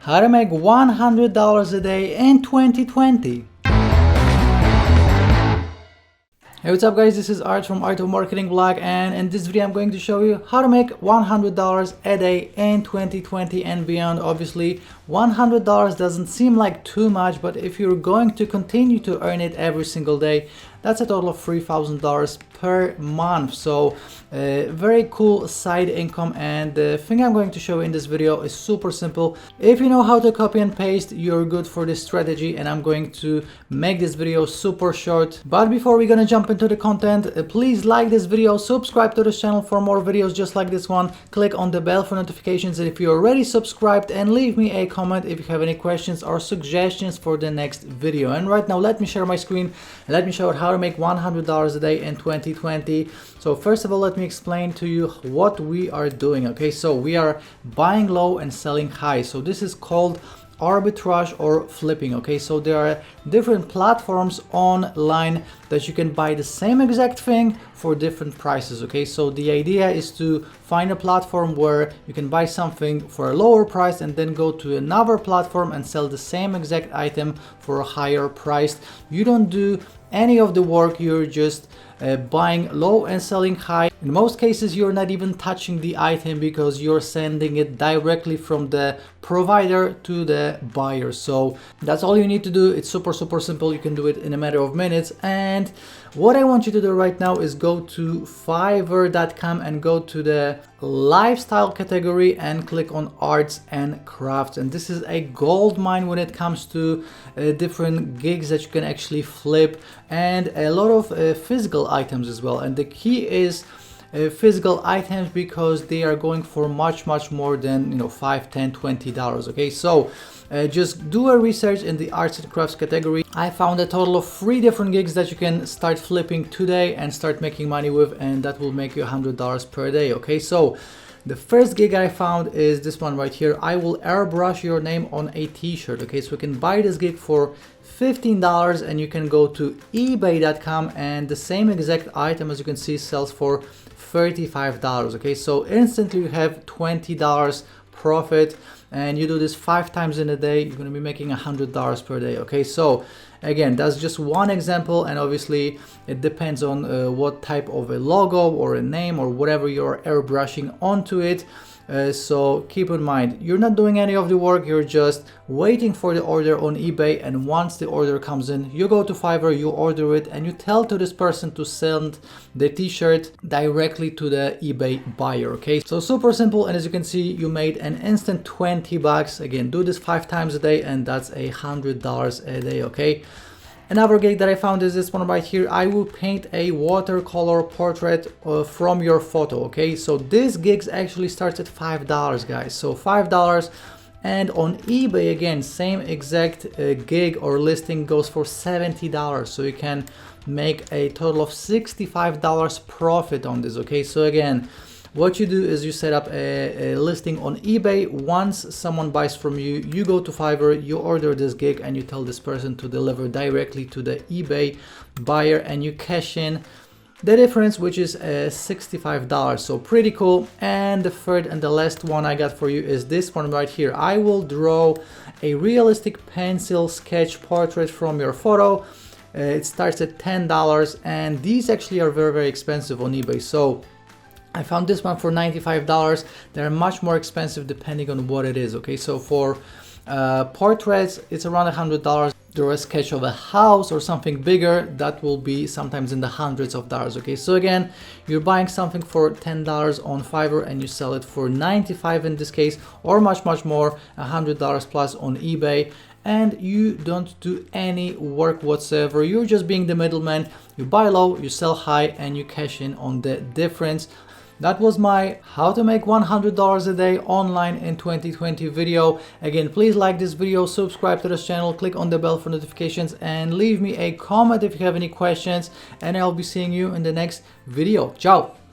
How to make $100 a day in 2020. Hey, what's up guys, this is Art from Art of Marketing Vlog, and in this video I'm going to show you how to make $100 a day in 2020 and beyond. Obviously $100 doesn't seem like too much, but if you're going to continue to earn it every single day, that's a total of $3,000 per month. So very cool side income, and the thing I'm going to show you in this video is super simple. If you know how to copy and paste, you're good for this strategy, and I'm going to make this video super short. But before we're gonna jump into the content, please like this video, subscribe to this channel for more videos just like this one, click on the bell for notifications, and if you're already subscribed, and leave me a comment if you have any questions or suggestions for the next video. And right now let me share my screen, let me show you how to make $100 a day in 2020. So first of all, let me explain to you what we are doing. Okay, so we are buying low and selling high. So this is called arbitrage or flipping. Okay, so there are different platforms online that you can buy the same exact thing for different prices. Okay, so the idea is to find a platform where you can buy something for a lower price and then go to another platform and sell the same exact item for a higher price. You don't do any of the work, you're just buying low and selling high. In most cases you're not even touching the item because you're sending it directly from the provider to the buyer. So that's all you need to do. It's super simple. You can do it in a matter of minutes. And what I want you to do right now is go to Fiverr.com and go to the lifestyle category and click on arts and crafts. And this is a gold mine when it comes to different gigs that you can actually flip, and a lot of physical items as well. And the key is physical items because they are going for much more than, you know, $5, $10, $20. Okay, so just do a research in the arts and crafts category. I found a total of 3 different gigs that you can start flipping today and start making money with, and that will make you $100 per day. Okay, so the first gig I found is this one right here. I will airbrush your name on a t-shirt. Okay, so we can buy this gig for $15, and you can go to ebay.com, and the same exact item, as you can see, sells for $35. Okay, so instantly you have $20 profit, and you do this 5 times in a day, you're going to be making $100 per day. Okay, so again, that's just one example, and obviously it depends on what type of a logo or a name or whatever you're airbrushing onto it. So keep in mind, you're not doing any of the work, you're just waiting for the order on eBay, and once the order comes in, you go to Fiverr, you order it, and you tell to this person to send the t-shirt directly to the eBay buyer. Okay, so super simple, and as you can see, you made an instant 20 bucks. Again, do this 5 times a day, and that's $100 a day. Okay, another gig that I found is this one right here. I will paint a watercolor portrait from your photo. Okay, so this gigs actually starts at $5, guys. So $5, and on eBay, again, same exact gig or listing goes for $70. So you can make a total of $65 profit on this. Okay, so again, what you do is you set up a listing on eBay. Once someone buys from you, you go to Fiverr, you order this gig, and you tell this person to deliver directly to the eBay buyer, and you cash in the difference, which is $65. So pretty cool. And the third and the last one I got for you is this one right here. I will draw a realistic pencil sketch portrait from your photo. It starts at $10, and these actually are very expensive on eBay. So I found this one for $95. They're much more expensive depending on what it is. Okay, so for portraits, it's around $100. Draw a sketch of a house or something bigger, that will be sometimes in the hundreds of dollars. Okay, so again, you're buying something for $10 on Fiverr and you sell it for $95 in this case, or much more, $100 plus on eBay, and you don't do any work whatsoever. You're just being the middleman. You buy low, you sell high, and you cash in on the difference. That was my how to make $100 a day online in 2020 video. Again, please like this video, subscribe to this channel, click on the bell for notifications, and leave me a comment if you have any questions, and I'll be seeing you in the next video. Ciao.